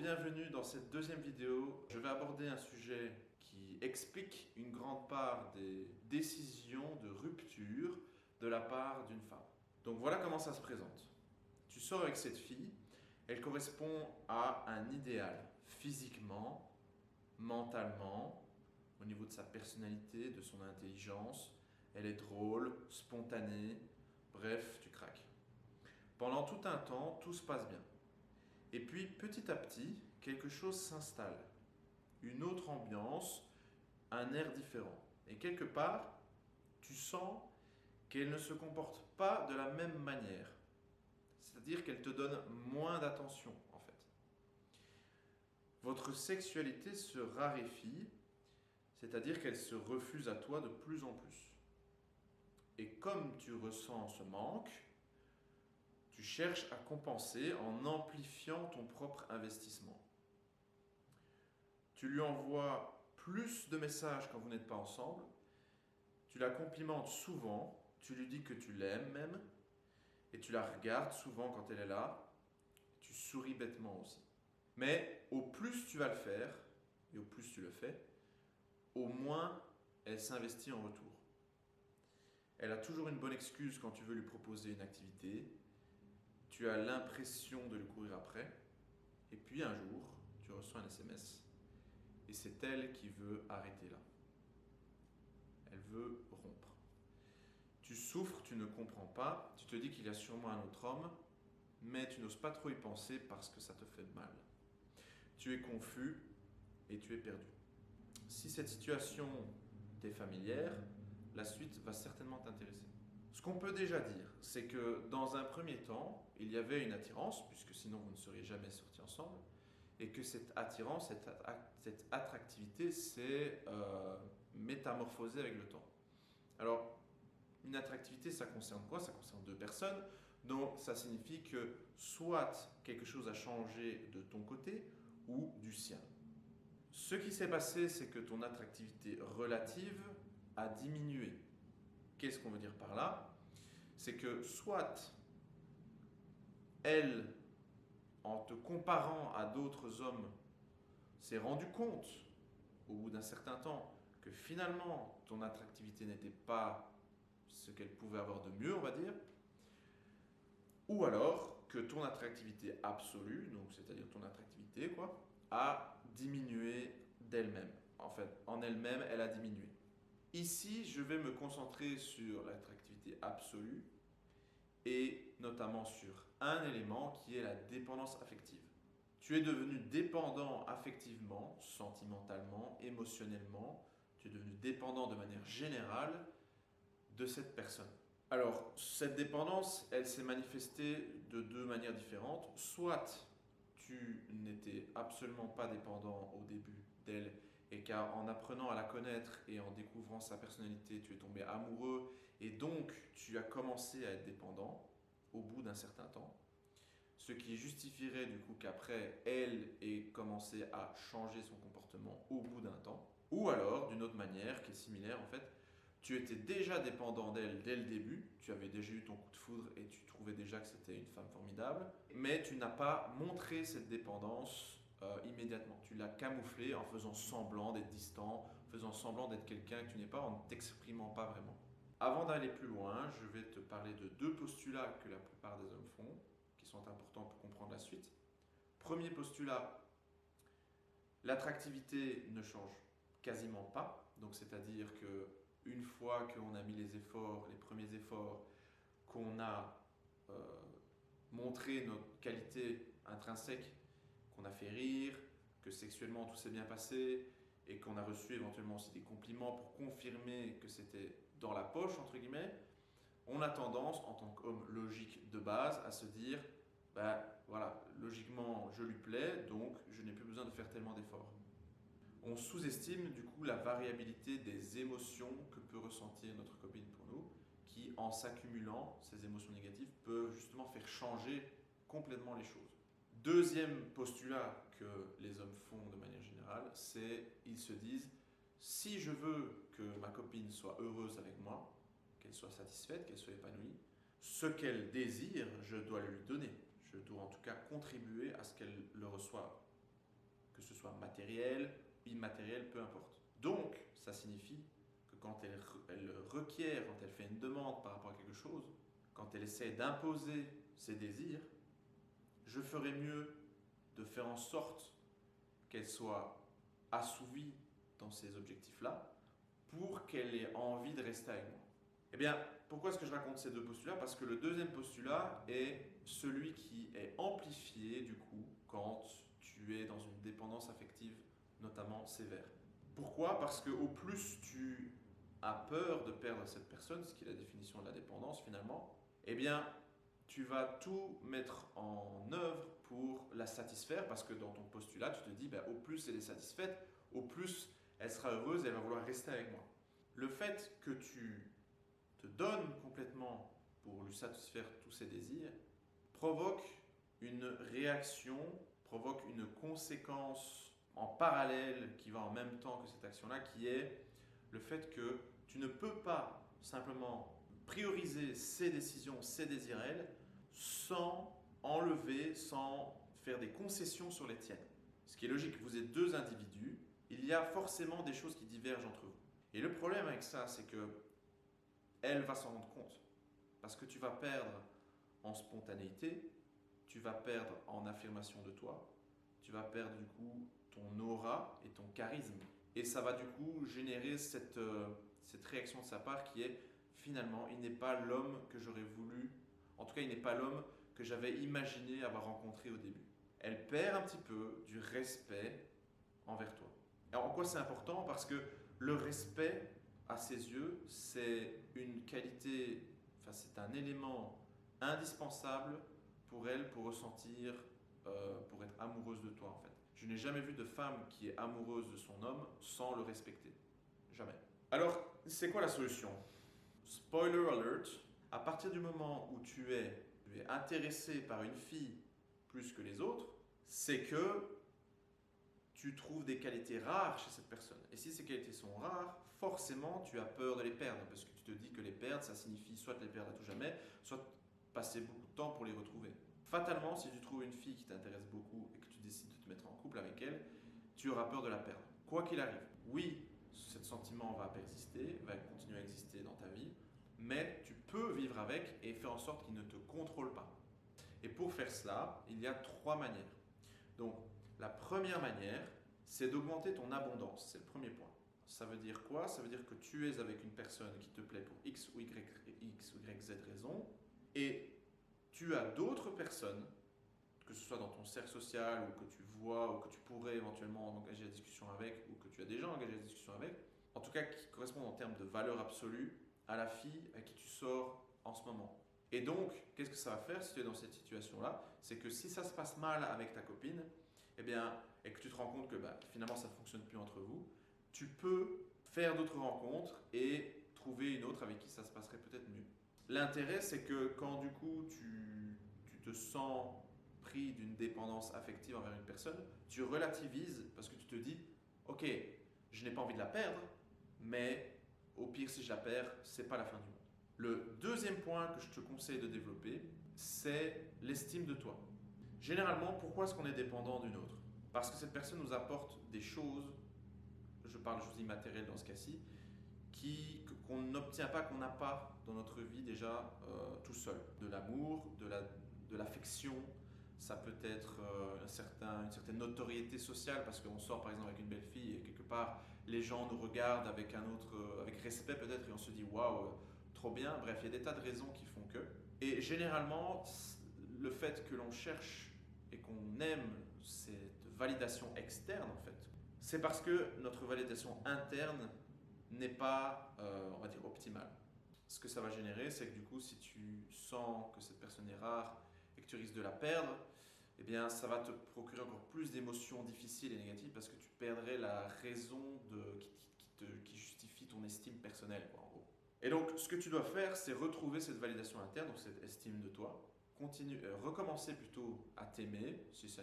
bienvenue dans cette deuxième vidéo. Je vais aborder un sujet qui explique une grande part des décisions de rupture de la part d'une femme. Donc voilà comment ça se présente. Tu sors avec cette fille, elle correspond à un idéal, physiquement, mentalement, au niveau de sa personnalité, de son intelligence. Elle est drôle, spontanée, bref, tu craques. Pendant tout un temps, tout se passe bien. Et puis, petit à petit, quelque chose s'installe. Une autre ambiance, un air différent. Et quelque part, tu sens qu'elle ne se comporte pas de la même manière. C'est-à-dire qu'elle te donne moins d'attention, en fait. Votre sexualité se raréfie, c'est-à-dire qu'elle se refuse à toi de plus en plus. Et comme tu ressens ce manque, tu cherches à compenser en amplifiant ton propre investissement. Tu lui envoies plus de messages quand vous n'êtes pas ensemble, tu la complimentes souvent, tu lui dis que tu l'aimes même, et tu la regardes souvent quand elle est là, tu souris bêtement aussi. Mais au plus tu vas le faire, et au plus tu le fais, au moins elle s'investit en retour. Elle a toujours une bonne excuse quand tu veux lui proposer une activité, tu as l'impression de lui courir après, et puis un jour, tu reçois un SMS, et c'est elle qui veut arrêter là. Elle veut rompre. Tu souffres, tu ne comprends pas, tu te dis qu'il y a sûrement un autre homme, mais tu n'oses pas trop y penser parce que ça te fait mal. Tu es confus et tu es perdu. Si cette situation t'est familière, la suite va certainement t'intéresser. Ce qu'on peut déjà dire, c'est que dans un premier temps, il y avait une attirance, puisque sinon vous ne seriez jamais sortis ensemble, et que cette attirance, cette attractivité s'est métamorphosée avec le temps. Alors, une attractivité, ça concerne quoi? Ça concerne deux personnes, donc ça signifie que soit quelque chose a changé de ton côté ou du sien. Ce qui s'est passé, c'est que ton attractivité relative a diminué. Qu'est-ce qu'on veut dire par là? C'est que soit elle, en te comparant à d'autres hommes, s'est rendu compte, au bout d'un certain temps, que finalement ton attractivité n'était pas ce qu'elle pouvait avoir de mieux, on va dire, ou alors que ton attractivité absolue, donc c'est-à-dire ton attractivité, quoi, a diminué d'elle-même. En fait, en elle-même, elle a diminué. Ici, je vais me concentrer sur l'attractivité absolue et notamment sur un élément qui est la dépendance affective. Tu es devenu dépendant affectivement, sentimentalement, émotionnellement, tu es devenu dépendant de manière générale de cette personne. Alors, cette dépendance, elle s'est manifestée de deux manières différentes. Soit tu n'étais absolument pas dépendant au début d'elle et qu'en apprenant à la connaître et en découvrant sa personnalité, tu es tombé amoureux et donc tu as commencé à être dépendant au bout d'un certain temps. Ce qui justifierait du coup qu'après, elle ait commencé à changer son comportement au bout d'un temps. Ou alors, d'une autre manière, qui est similaire en fait, tu étais déjà dépendant d'elle dès le début, tu avais déjà eu ton coup de foudre et tu trouvais déjà que c'était une femme formidable, mais tu n'as pas montré cette dépendance immédiatement. Tu l'as camouflé en faisant semblant d'être distant, en faisant semblant d'être quelqu'un que tu n'es pas, en ne t'exprimant pas vraiment. Avant d'aller plus loin, je vais te parler de deux postulats que la plupart des hommes font, qui sont importants pour comprendre la suite. Premier postulat, l'attractivité ne change quasiment pas, donc c'est-à-dire que une fois qu'on a mis les efforts, les premiers efforts, qu'on a montré notre qualité intrinsèque, qu'on a fait rire, que sexuellement tout s'est bien passé et qu'on a reçu éventuellement aussi des compliments pour confirmer que c'était dans la poche, entre guillemets, on a tendance, en tant qu'homme logique de base, à se dire ben voilà, logiquement je lui plais, donc je n'ai plus besoin de faire tellement d'efforts. On sous-estime du coup la variabilité des émotions que peut ressentir notre copine pour nous, qui en s'accumulant, ces émotions négatives, peuvent justement faire changer complètement les choses. Deuxième postulat que les hommes font de manière générale, c'est ils se disent si je veux que ma copine soit heureuse avec moi, qu'elle soit satisfaite, qu'elle soit épanouie, ce qu'elle désire, je dois le lui donner. Je dois en tout cas contribuer à ce qu'elle le reçoive. que ce soit matériel, immatériel, peu importe. Donc, ça signifie que quand elle requiert, quand elle fait une demande par rapport à quelque chose, quand elle essaie d'imposer ses désirs, je ferais mieux de faire en sorte qu'elle soit assouvie dans ces objectifs-là pour qu'elle ait envie de rester avec moi. Eh bien, pourquoi est-ce que je raconte ces deux postulats? Parce que le deuxième postulat est celui qui est amplifié du coup quand tu es dans une dépendance affective, notamment sévère. Pourquoi? Parce que au plus tu as peur de perdre cette personne, ce qui est la définition de la dépendance finalement, eh bien, tu vas tout mettre en œuvre pour la satisfaire parce que dans ton postulat, tu te dis, au plus elle est satisfaite, au plus elle sera heureuse et elle va vouloir rester avec moi. Le fait que tu te donnes complètement pour lui satisfaire tous ses désirs provoque une réaction, provoque une conséquence en parallèle qui va en même temps que cette action-là, qui est le fait que tu ne peux pas simplement prioriser ses décisions, ses désirs, elle, sans enlever, sans faire des concessions sur les tiennes. Ce qui est logique, vous êtes deux individus, il y a forcément des choses qui divergent entre vous. Et le problème avec ça, c'est que elle va s'en rendre compte. Parce que tu vas perdre en spontanéité, tu vas perdre en affirmation de toi, tu vas perdre du coup ton aura et ton charisme. Et ça va du coup générer cette réaction de sa part qui est finalement, il n'est pas l'homme que j'aurais voulu, en tout cas il n'est pas l'homme que j'avais imaginé avoir rencontré au début. Elle perd un petit peu du respect envers toi. Alors en quoi c'est important? Parce que le respect, à ses yeux, c'est une qualité, enfin c'est un élément indispensable pour elle, pour ressentir, pour être amoureuse de toi en fait. Je n'ai jamais vu de femme qui est amoureuse de son homme sans le respecter. Jamais. Alors, c'est quoi la solution? Spoiler alert, à partir du moment où tu es intéressé par une fille plus que les autres, c'est que tu trouves des qualités rares chez cette personne. Et si ces qualités sont rares, forcément tu as peur de les perdre, parce que tu te dis que les perdre, ça signifie soit les perdre à tout jamais, soit passer beaucoup de temps pour les retrouver. Fatalement, si tu trouves une fille qui t'intéresse beaucoup et que tu décides de te mettre en couple avec elle, tu auras peur de la perdre. Quoi qu'il arrive, oui, ce sentiment va persister, va continuer à exister dans ta vie, mais tu peux vivre avec et faire en sorte qu'il ne te contrôle pas. Et pour faire cela, il y a 3 manières. Donc, la première manière, c'est d'augmenter ton abondance. C'est le premier point. Ça veut dire quoi? Ça veut dire que tu es avec une personne qui te plaît pour X ou Y, Z raison, et tu as d'autres personnes, que ce soit dans ton cercle social, ou que tu vois, ou que tu pourrais éventuellement engager la discussion avec, ou que tu as déjà engagé la discussion avec, en tout cas qui correspondent en termes de valeur absolue à la fille à qui tu sors en ce moment. Et donc, qu'est-ce que ça va faire si tu es dans cette situation-là? C'est que si ça se passe mal avec ta copine, eh bien, et que tu te rends compte que finalement ça ne fonctionne plus entre vous, tu peux faire d'autres rencontres et trouver une autre avec qui ça se passerait peut-être mieux. L'intérêt, c'est que quand du coup tu te sens pris d'une dépendance affective envers une personne, tu relativises parce que tu te dis, ok, je n'ai pas envie de la perdre, mais au pire si je la perds, c'est pas la fin du monde. Le deuxième point que je te conseille de développer, c'est l'estime de toi. Généralement, pourquoi est-ce qu'on est dépendant d'une autre? Parce que cette personne nous apporte des choses, je parle de choses immatérielles dans ce cas-ci, qu'on n'obtient pas, qu'on n'a pas dans notre vie déjà tout seul. De l'amour, de l'affection, ça peut être une certaine notoriété sociale parce qu'on sort par exemple avec une belle fille et quelque part les gens nous regardent avec avec respect peut-être et on se dit waouh, trop bien. Bref, il y a des tas de raisons qui font que. Et généralement, le fait que l'on cherche et qu'on aime cette validation externe en fait, c'est parce que notre validation interne n'est pas, on va dire, optimale. Ce que ça va générer, c'est que du coup, si tu sens que cette personne est rare et que tu risques de la perdre, eh bien, ça va te procurer encore plus d'émotions difficiles et négatives parce que tu perdrais la raison qui justifie ton estime personnelle, quoi, en gros. Et donc, ce que tu dois faire, c'est retrouver cette validation interne, donc cette estime de toi. Recommencer plutôt à t'aimer, si tu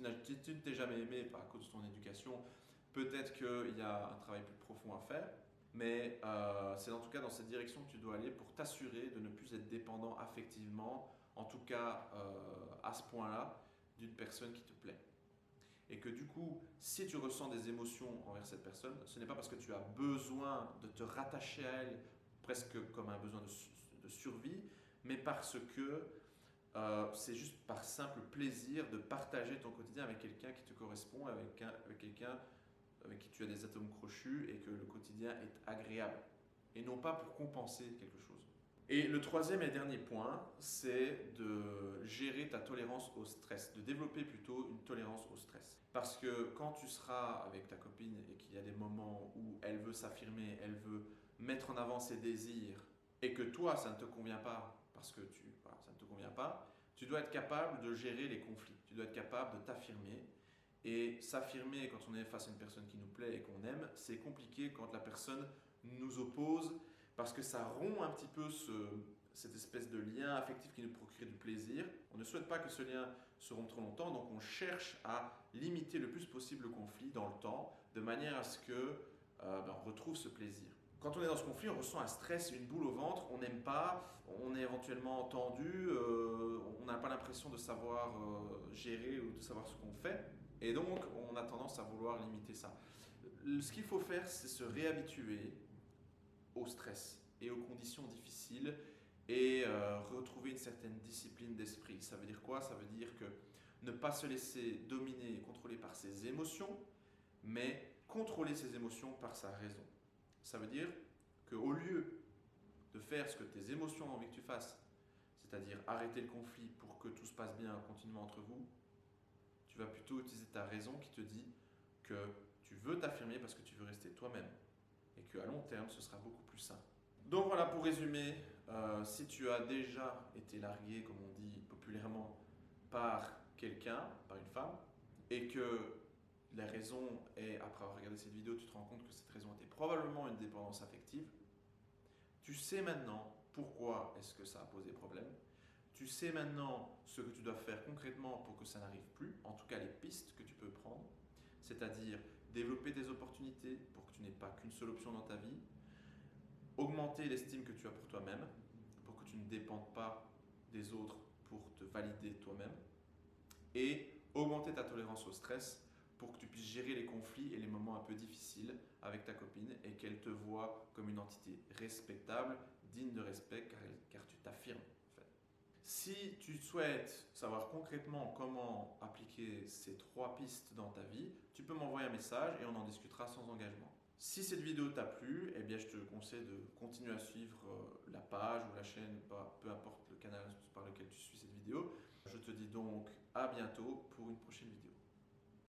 ne t'es jamais aimé à cause de ton éducation, peut-être qu'il y a un travail plus profond à faire, mais c'est en tout cas dans cette direction que tu dois aller pour t'assurer de ne plus être dépendant affectivement, en tout cas à ce point-là, d'une personne qui te plaît. et que du coup, si tu ressens des émotions envers cette personne, ce n'est pas parce que tu as besoin de te rattacher à elle, presque comme un besoin de survie, mais parce que c'est juste par simple plaisir de partager ton quotidien avec quelqu'un qui te correspond, avec quelqu'un avec qui tu as des atomes crochus et que le quotidien est agréable. Et non pas pour compenser quelque chose. Et le troisième et dernier point, c'est de gérer ta tolérance au stress, de développer plutôt une tolérance au stress. Parce que quand tu seras avec ta copine et qu'il y a des moments où elle veut s'affirmer, elle veut mettre en avant ses désirs, et que toi, ça ne te convient pas, parce que voilà, ça ne te convient pas, tu dois être capable de gérer les conflits, tu dois être capable de t'affirmer. Et s'affirmer quand on est face à une personne qui nous plaît et qu'on aime, c'est compliqué quand la personne nous oppose, parce que ça rompt un petit peu cette espèce de lien affectif qui nous procure du plaisir. On ne souhaite pas que ce lien se rompe trop longtemps, donc on cherche à limiter le plus possible le conflit dans le temps, de manière à ce que on retrouve ce plaisir. Quand on est dans ce conflit, on ressent un stress, une boule au ventre, on n'aime pas, on est éventuellement tendu, on n'a pas l'impression de savoir gérer ou de savoir ce qu'on fait, et donc on a tendance à vouloir limiter ça. Ce qu'il faut faire, c'est se réhabituer au stress et aux conditions difficiles et retrouver une certaine discipline d'esprit. Ça veut dire quoi? Ça veut dire que ne pas se laisser dominer et contrôler par ses émotions, mais contrôler ses émotions par sa raison. Ça veut dire qu'au lieu de faire ce que tes émotions ont envie que tu fasses, c'est-à-dire arrêter le conflit pour que tout se passe bien continuellement entre vous, tu vas plutôt utiliser ta raison qui te dit que tu veux t'affirmer parce que tu veux rester toi-même et qu'à long terme, ce sera beaucoup plus sain. Donc voilà, pour résumer, si tu as déjà été largué, comme on dit populairement, par quelqu'un, par une femme, et que la raison est, après avoir regardé cette vidéo, tu te rends compte que cette raison était probablement une dépendance affective, tu sais maintenant pourquoi est-ce que ça a posé problème. Tu sais maintenant ce que tu dois faire concrètement pour que ça n'arrive plus, en tout cas les pistes que tu peux prendre, c'est-à-dire développer des opportunités pour que tu n'aies pas qu'une seule option dans ta vie, augmenter l'estime que tu as pour toi-même, pour que tu ne dépendes pas des autres pour te valider toi-même, et augmenter ta tolérance au stress pour que tu puisses gérer les conflits et les moments un peu difficiles avec ta copine et qu'elle te voie comme une entité respectable, digne de respect, car tu t'affirmes. En fait. Si tu souhaites savoir concrètement comment appliquer ces 3 pistes dans ta vie, tu peux m'envoyer un message et on en discutera sans engagement. Si cette vidéo t'a plu, eh bien je te conseille de continuer à suivre la page ou la chaîne, peu importe le canal par lequel tu suis cette vidéo. Je te dis donc à bientôt pour une prochaine vidéo.